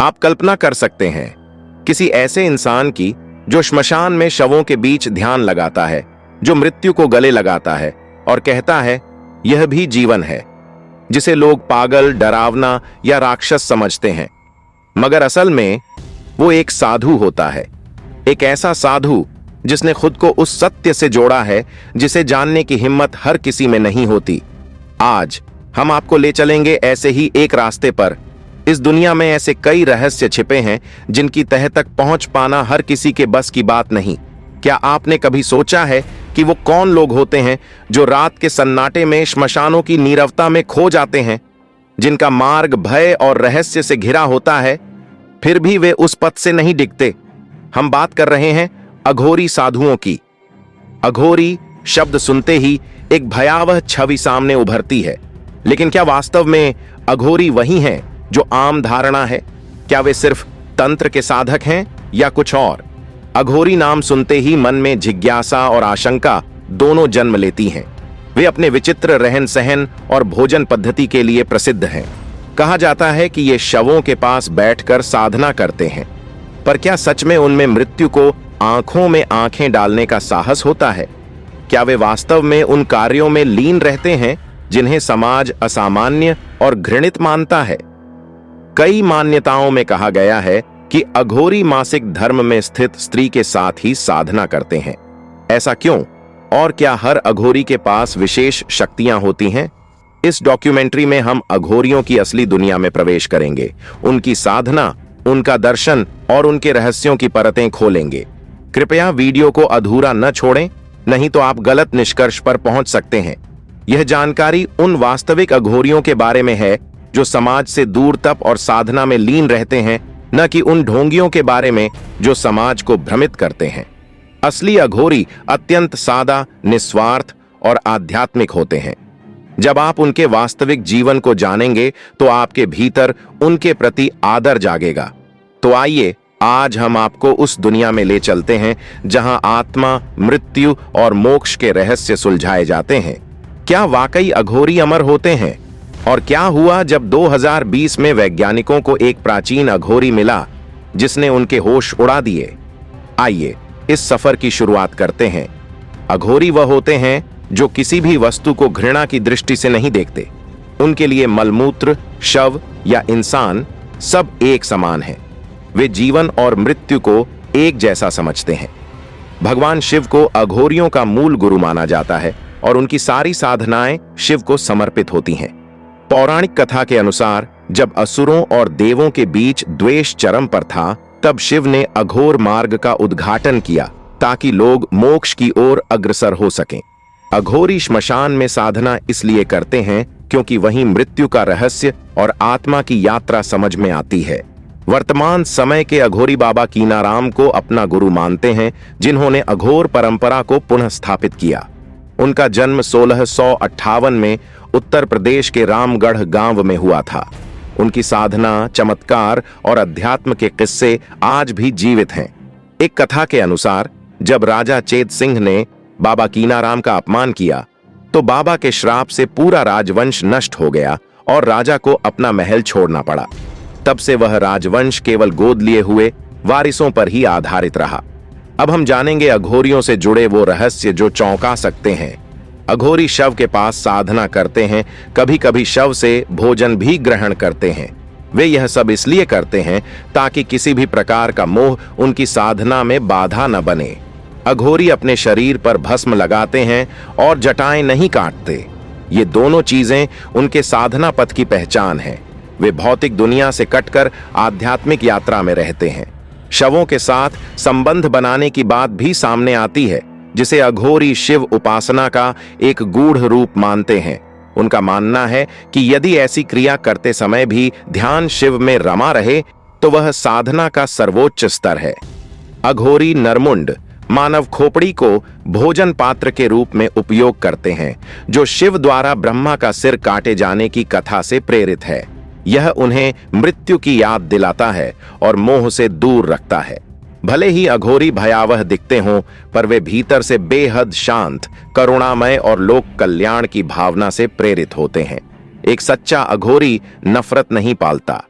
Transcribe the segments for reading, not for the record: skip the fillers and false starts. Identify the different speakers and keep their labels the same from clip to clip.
Speaker 1: आप कल्पना कर सकते हैं किसी ऐसे इंसान की जो श्मशान में शवों के बीच ध्यान लगाता है, जो मृत्यु को गले लगाता है और कहता है यह भी जीवन है, जिसे लोग पागल, डरावना या राक्षस समझते हैं, मगर असल में वो एक साधु होता है। एक ऐसा साधु जिसने खुद को उस सत्य से जोड़ा है जिसे जानने की हिम्मत हर किसी में नहीं होती। आज हम आपको ले चलेंगे ऐसे ही एक रास्ते पर। इस दुनिया में ऐसे कई रहस्य छिपे हैं जिनकी तह तक पहुंच पाना हर किसी के बस की बात नहीं। क्या आपने कभी सोचा है कि वो कौन लोग होते हैं जो रात के सन्नाटे में श्मशानों की नीरवता में खो जाते हैं, जिनका मार्ग भय और रहस्य से घिरा होता है, फिर भी वे उस पथ से नहीं डिगते? हम बात कर रहे हैं अघोरी साधुओं की। अघोरी शब्द सुनते ही एक भयावह छवि सामने उभरती है, लेकिन क्या वास्तव में अघोरी वही हैं जो आम धारणा है? क्या वे सिर्फ तंत्र के साधक हैं या कुछ और? अघोरी नाम सुनते ही मन में जिज्ञासा और आशंका दोनों जन्म लेती हैं। वे अपने विचित्र रहन सहन और भोजन पद्धति के लिए प्रसिद्ध हैं। कहा जाता है कि ये शवों के पास बैठकर साधना करते हैं, पर क्या सच में उनमें मृत्यु को आंखों में आंखें डालने का साहस होता है? क्या वे वास्तव में उन कार्यों में लीन रहते हैं जिन्हें समाज असामान्य और घृणित मानता है? कई मान्यताओं में कहा गया है कि अघोरी मासिक धर्म में स्थित स्त्री के साथ ही साधना करते हैं। ऐसा क्यों? और क्या हर अघोरी के पास विशेष शक्तियां होती हैं? इस डॉक्यूमेंट्री में हम अघोरियों की असली दुनिया में प्रवेश करेंगे, उनकी साधना, उनका दर्शन और उनके रहस्यों की परतें खोलेंगे। कृपया वीडियो को अधूरा न छोड़ें, नहीं तो आप गलत निष्कर्ष पर पहुंच सकते हैं। यह जानकारी उन वास्तविक अघोरियों के बारे में है जो समाज से दूर तप और साधना में लीन रहते हैं, न कि उन ढोंगियों के बारे में जो समाज को भ्रमित करते हैं। असली अघोरी अत्यंत सादा, निस्वार्थ और आध्यात्मिक होते हैं। जब आप उनके वास्तविक जीवन को जानेंगे तो आपके भीतर उनके प्रति आदर जागेगा। तो आइए आज हम आपको उस दुनिया में ले चलते हैं जहां आत्मा, मृत्यु और मोक्ष के रहस्य सुलझाए जाते हैं। क्या वाकई अघोरी अमर होते हैं? और क्या हुआ जब 2020 में वैज्ञानिकों को एक प्राचीन अघोरी मिला जिसने उनके होश उड़ा दिए? आइए इस सफर की शुरुआत करते हैं। अघोरी वह होते हैं जो किसी भी वस्तु को घृणा की दृष्टि से नहीं देखते। उनके लिए मलमूत्र, शव या इंसान सब एक समान है। वे जीवन और मृत्यु को एक जैसा समझते हैं। भगवान शिव को अघोरियों का मूल गुरु माना जाता है और उनकी सारी साधनाएं शिव को समर्पित होती हैं। पौराणिक कथा के अनुसार जब असुरों और देवों के बीच द्वेष चरम पर था, तब शिव ने अघोर मार्ग का उद्घाटन किया ताकि लोग मोक्ष की ओर अग्रसर हो सकें। अघोरी श्मशान में साधना इसलिए करते हैं क्योंकि वहीं मृत्यु का रहस्य और आत्मा की यात्रा समझ में आती है। वर्तमान समय के अघोरी बाबा कीनाराम को अपना गुरु मानते हैं, जिन्होंने अघोर परंपरा को पुनः स्थापित किया। उनका जन्म 1658 में उत्तर प्रदेश के रामगढ़ गांव में हुआ था। उनकी साधना, चमत्कार और अध्यात्म के किस्से आज भी जीवित हैं। एक कथा के अनुसार जब राजा चेत सिंह ने बाबा कीनाराम का अपमान किया तो बाबा के श्राप से पूरा राजवंश नष्ट हो गया और राजा को अपना महल छोड़ना पड़ा। तब से वह राजवंश केवल गोद लिए हुए वारिसों पर ही आधारित रहा। अब हम जानेंगे अघोरियों से जुड़े वो रहस्य जो चौंका सकते हैं। अघोरी शव के पास साधना करते हैं, कभी कभी शव से भोजन भी ग्रहण करते हैं। वे यह सब इसलिए करते हैं ताकि किसी भी प्रकार का मोह उनकी साधना में बाधा न बने। अघोरी अपने शरीर पर भस्म लगाते हैं और जटाएं नहीं काटते। ये दोनों चीजें उनके साधना पथ की पहचान है। वे भौतिक दुनिया से कटकर आध्यात्मिक यात्रा में रहते हैं। शवों के साथ संबंध बनाने की बात भी सामने आती है, जिसे अघोरी शिव उपासना का एक गूढ़ रूप मानते हैं। उनका मानना है कि यदि ऐसी क्रिया करते समय भी ध्यान शिव में रमा रहे तो वह साधना का सर्वोच्च स्तर है। अघोरी नरमुंड मानव खोपड़ी को भोजन पात्र के रूप में उपयोग करते हैं, जो शिव द्वारा ब्रह्मा का सिर काटे जाने की कथा से प्रेरित है। यह उन्हें मृत्यु की याद दिलाता है और मोह से दूर रखता है। भले ही अघोरी भयावह दिखते हों, पर वे भीतर से बेहद शांत, करुणामय और लोक कल्याण की भावना से प्रेरित होते हैं। एक सच्चा अघोरी नफरत नहीं पालता,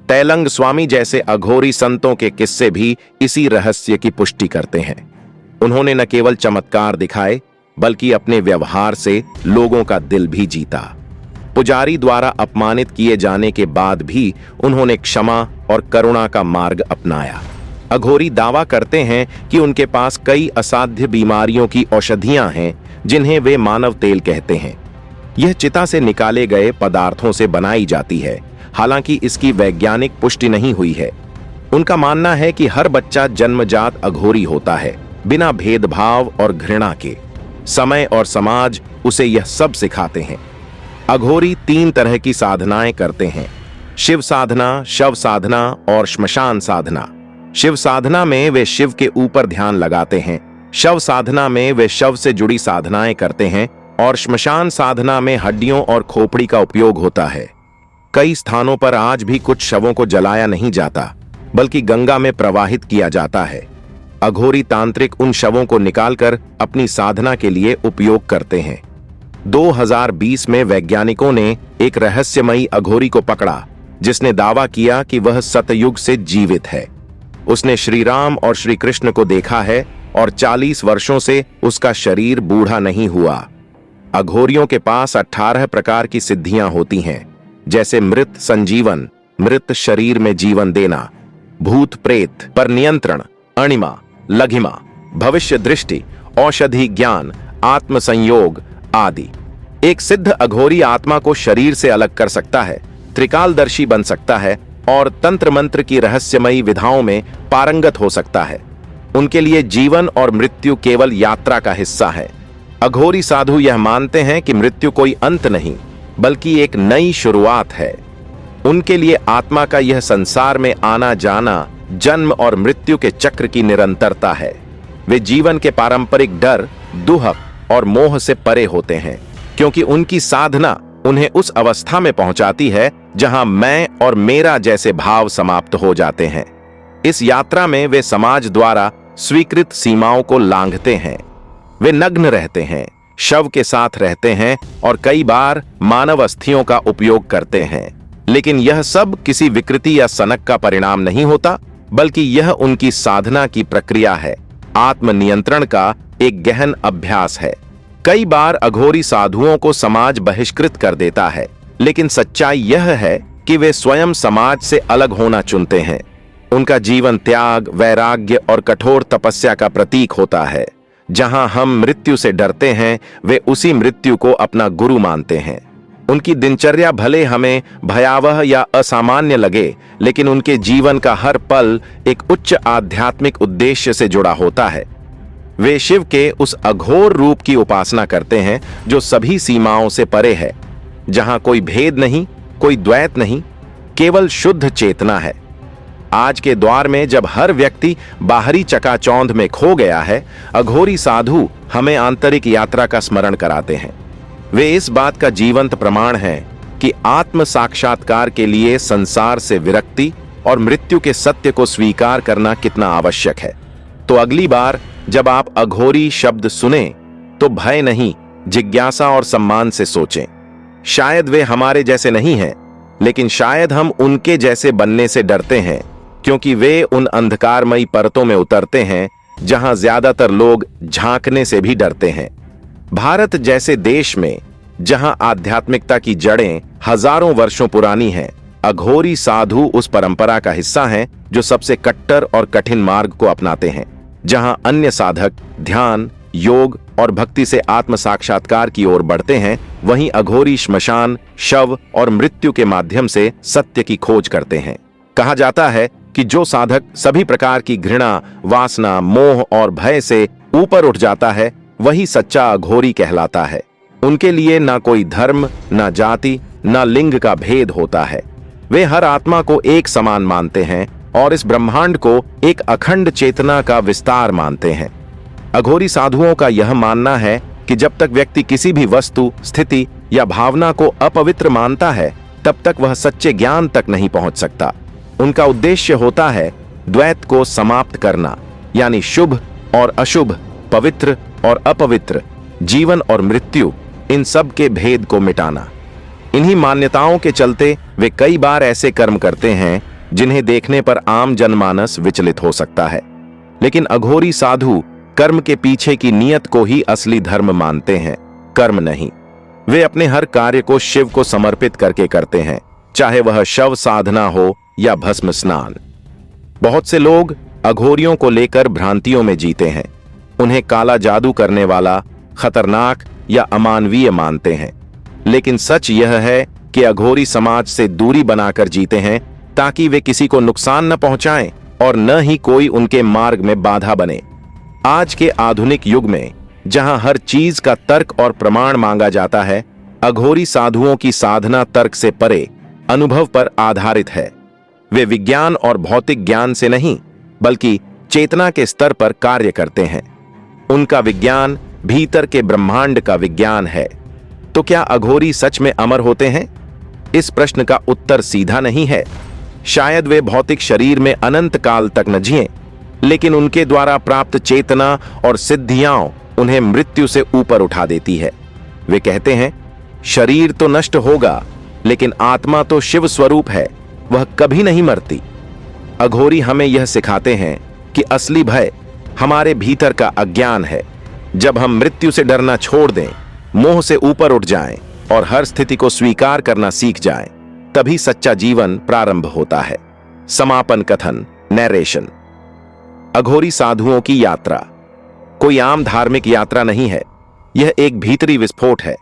Speaker 1: तैलंग स्वामी जैसे अघोरी संतों के किस्से भी इसी रहस्य की पुष्टि करते हैं। उन्होंने न केवल चमत्कार दिखाए बल्कि अपने व्यवहार से लोगों का दिल भी जीता। पुजारी द्वारा अपमानित किए जाने के बाद भी उन्होंने क्षमा और करुणा का मार्ग अपनाया। अघोरी दावा करते हैं कि उनके पास कई असाध्य बीमारियों की औषधियां हैं जिन्हें वे मानव तेल कहते हैं। यह चिता से निकाले गए पदार्थों से बनाई जाती है, हालांकि इसकी वैज्ञानिक पुष्टि नहीं हुई है। उनका मानना है कि हर बच्चा जन्मजात अघोरी होता है, बिना भेदभाव और घृणा के। समय और समाज उसे यह सब सिखाते हैं। अघोरी 3 तरह की साधनाएं करते हैं: शिव साधना, शव साधना और श्मशान साधना। शिव साधना में वे शिव के ऊपर ध्यान लगाते हैं, शव साधना में वे शव से जुड़ी साधनाएं करते हैं और श्मशान साधना में हड्डियों और खोपड़ी का उपयोग होता है। कई स्थानों पर आज भी कुछ शवों को जलाया नहीं जाता बल्कि गंगा में प्रवाहित किया जाता है। अघोरी तांत्रिक उन शवों को निकालकर अपनी साधना के लिए उपयोग करते हैं। 2020 में वैज्ञानिकों ने एक रहस्यमयी अघोरी को पकड़ा जिसने दावा किया कि वह सतयुग से जीवित है। उसने श्री राम और श्री कृष्ण को देखा है और 40 वर्षों से उसका शरीर बूढ़ा नहीं हुआ। अघोरियों के पास 18 प्रकार की सिद्धियां होती हैं, जैसे मृत संजीवन, मृत शरीर में जीवन देना, भूत प्रेत पर नियंत्रण, अणिमा, लघिमा, भविष्य दृष्टि, औषधि ज्ञान, आत्म संयोग आदि। एक सिद्ध अघोरी आत्मा को शरीर से अलग कर सकता है, त्रिकालदर्शी बन सकता है और तंत्र मंत्र की रहस्यमयी विधाओं में पारंगत हो सकता है। उनके लिए जीवन और मृत्यु केवल यात्रा का हिस्सा है। अघोरी साधु यह मानते हैं कि मृत्यु कोई अंत नहीं बल्कि एक नई शुरुआत है। उनके लिए आत्मा का यह संसार में आना जाना जन्म और मृत्यु के चक्र की निरंतरता है। वे जीवन के पारंपरिक डर, दुहक और मोह से परे होते हैं, क्योंकि उनकी साधना उन्हें उस अवस्था में पहुंचाती है जहां मैं और मेरा जैसे भाव समाप्त हो जाते हैं। इस यात्रा में वे समाज द्वारा स्वीकृत सीमाओं को लांघते हैं। वे नग्न रहते हैं, शव के साथ रहते हैं और कई बार मानव अस्थियों का उपयोग करते हैं। लेकिन यह सब किसी विकृति या सनक का परिणाम नहीं होता, बल्कि यह उनकी साधना की प्रक्रिया है, आत्मनियंत्रण का एक गहन अभ्यास है। कई बार अघोरी साधुओं को समाज बहिष्कृत कर देता है, लेकिन सच्चाई यह है कि वे स्वयं समाज से अलग होना चुनते हैं। उनका जीवन त्याग, वैराग्य और कठोर तपस्या का प्रतीक होता है। जहां हम मृत्यु से डरते हैं, वे उसी मृत्यु को अपना गुरु मानते हैं। उनकी दिनचर्या भले हमें भयावह या असामान्य लगे, लेकिन उनके जीवन का हर पल एक उच्च आध्यात्मिक उद्देश्य से जुड़ा होता है। वे शिव के उस अघोर रूप की उपासना करते हैं जो सभी सीमाओं से परे है, जहां कोई भेद नहीं, कोई द्वैत नहीं, केवल शुद्ध चेतना है। आज के दौर में जब हर व्यक्ति बाहरी चकाचौंध में खो गया है, अघोरी साधु हमें आंतरिक यात्रा का स्मरण कराते हैं। वे इस बात का जीवंत प्रमाण है कि आत्म साक्षात्कार के लिए संसार से विरक्ति और मृत्यु के सत्य को स्वीकार करना कितना आवश्यक है। तो अगली बार जब आप अघोरी शब्द सुने तो भय नहीं, जिज्ञासा और सम्मान से सोचें। शायद वे हमारे जैसे नहीं हैं, लेकिन शायद हम उनके जैसे बनने से डरते हैं, क्योंकि वे उन अंधकारमयी परतों में उतरते हैं जहां ज्यादातर लोग झांकने से भी डरते हैं। भारत जैसे देश में जहां आध्यात्मिकता की जड़ें हजारों वर्षों पुरानी हैं, अघोरी साधु उस परंपरा का हिस्सा हैं जो सबसे कट्टर और कठिन मार्ग को अपनाते हैं। जहां अन्य साधक ध्यान, योग और भक्ति से आत्म साक्षात्कार की ओर बढ़ते हैं, वहीं अघोरी श्मशान, शव और मृत्यु के माध्यम से सत्य की खोज करते हैं। कहा जाता है कि जो साधक सभी प्रकार की घृणा, वासना, मोह और भय से ऊपर उठ जाता है, वही सच्चा अघोरी कहलाता है। उनके लिए ना कोई धर्म, ना जाति, ना लिंग का भेद होता है। वे हर आत्मा को एक समान मानते हैं और इस ब्रह्मांड को एक अखंड चेतना का विस्तार मानते हैं। अघोरी साधुओं का यह मानना है कि जब तक व्यक्ति किसी भी वस्तु, स्थिति या भावना को अपवित्र मानता है, तब तक वह सच्चे ज्ञान तक नहीं पहुंच सकता। उनका उद्देश्य होता है द्वैत को समाप्त करना, यानी शुभ और अशुभ, पवित्र और अपवित्र, जीवन और मृत्यु, इन सब के भेद को मिटाना। इन्हीं मान्यताओं के चलते वे कई बार ऐसे कर्म करते हैं जिन्हें देखने पर आम जनमानस विचलित हो सकता है। लेकिन अघोरी साधु कर्म के पीछे की नियत को ही असली धर्म मानते हैं, कर्म नहीं। वे अपने हर कार्य को शिव को समर्पित करके करते हैं, चाहे वह शव साधना हो या भस्म स्नान। बहुत से लोग अघोरियों को लेकर भ्रांतियों में जीते हैं। उन्हें काला जादू करने वाला, खतरनाक या अमानवीय मानते हैं। लेकिन सच यह है कि अघोरी समाज से दूरी बनाकर जीते हैं, ताकि वे किसी को नुकसान न पहुंचाएं और न ही कोई उनके मार्ग में बाधा बने। आज के आधुनिक युग में जहां हर चीज का तर्क और प्रमाण मांगा जाता है, अघोरी साधुओं की साधना तर्क से परे अनुभव पर आधारित है। वे विज्ञान और भौतिक ज्ञान से नहीं, बल्कि चेतना के स्तर पर कार्य करते हैं। उनका विज्ञान भीतर के ब्रह्मांड का विज्ञान है। तो क्या अघोरी सच में अमर होते हैं? इस प्रश्न का उत्तर सीधा नहीं है। शायद वे भौतिक शरीर में अनंत काल तक न जिएं, लेकिन उनके द्वारा प्राप्त चेतना और सिद्धियां उन्हें मृत्यु से ऊपर उठा देती है। वे कहते हैं, शरीर तो नष्ट होगा, लेकिन आत्मा तो शिव स्वरूप है, वह कभी नहीं मरती। अघोरी हमें यह सिखाते हैं कि असली भय हमारे भीतर का अज्ञान है। जब हम मृत्यु से डरना छोड़ दें, मोह से ऊपर उठ जाएं और हर स्थिति को स्वीकार करना सीख जाएं, तभी सच्चा जीवन प्रारंभ होता है। समापन कथन, नैरेशन। अघोरी साधुओं की यात्रा कोई आम धार्मिक यात्रा नहीं है। यह एक भीतरी विस्फोट है,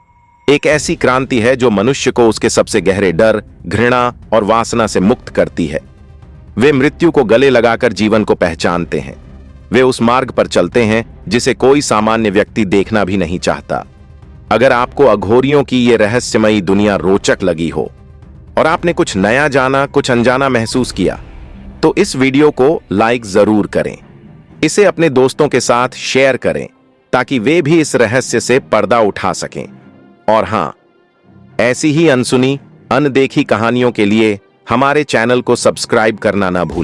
Speaker 1: एक ऐसी क्रांति है जो मनुष्य को उसके सबसे गहरे डर, घृणा और वासना से मुक्त करती है। वे मृत्यु को गले लगाकर जीवन को पहचानते हैं। वे उस मार्ग पर चलते हैं जिसे कोई सामान्य व्यक्ति देखना भी नहीं चाहता। अगर आपको अघोरियों की ये रहस्यमयी दुनिया रोचक लगी हो और आपने कुछ नया जाना, कुछ अनजाना महसूस किया, तो इस वीडियो को लाइक जरूर करें। इसे अपने दोस्तों के साथ शेयर करें, ताकि वे भी इस रहस्य से पर्दा उठा सकें। और हां, ऐसी ही अनसुनी, अनदेखी कहानियों के लिए हमारे चैनल को सब्सक्राइब करना ना भूलें।